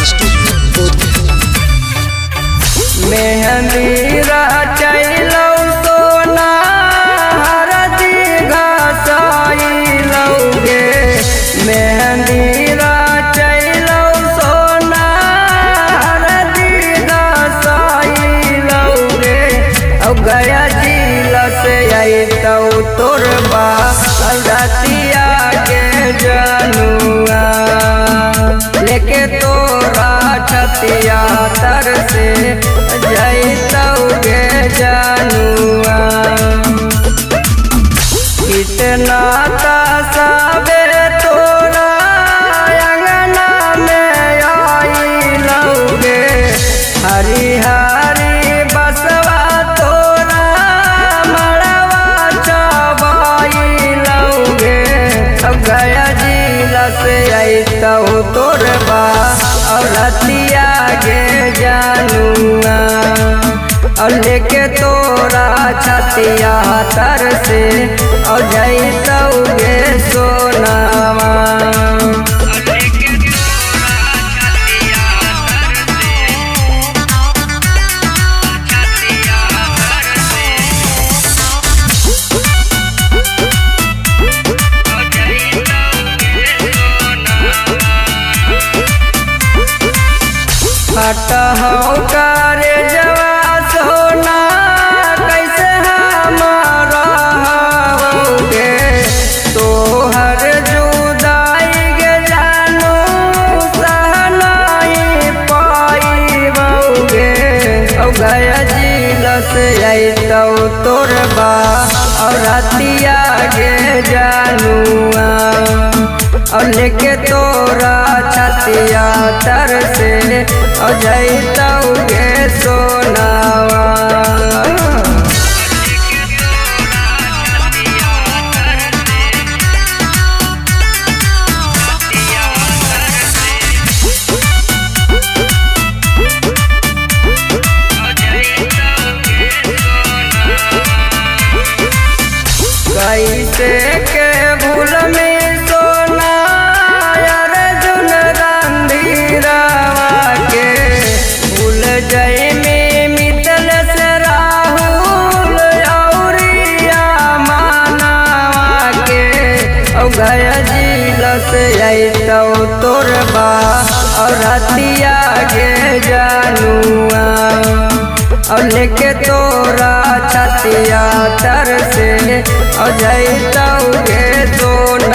Studio बोध। मेहंदी रचैलौ सोना हरदी घसैलौ गे। मेहंदी रचैलौ सोना हरदी घसैलौ गे। औ गया जिला से अइतौ तोर बारतिया के जनुआ लेके तोरा छतिया तर से जइतौ गे जनुआ। कितना तसबे तोरा अंगना में आइलौ गे। हरी हरी बसवा तोरा मड़वा चबैलौ गे। गया जिला से अइतौ तोर बारतिया गे जनुआ और लेके तोरा छतिया तर से और जइतौ गे सोनावा। हटहौ करे जवा सोना कैसे हम रहबोगे। तोहर जुदाई गे जानू सह नहीं पाइबोगे। औ गया जिला से अइतौ तोर बारतिया गे जनुआ और लेके तोरा छतिया तर से और जइतौ गे सोनावा। कैसे के भूल में सोना अर्जुन रणधीरवा के भूल जय में मितल से राहुल औरिया मानवा के। औ गया जिला से अइतौ तोर बारतिया गे जनुआ और लेके तोरा छतिया तर से और जइतौ गे सोना।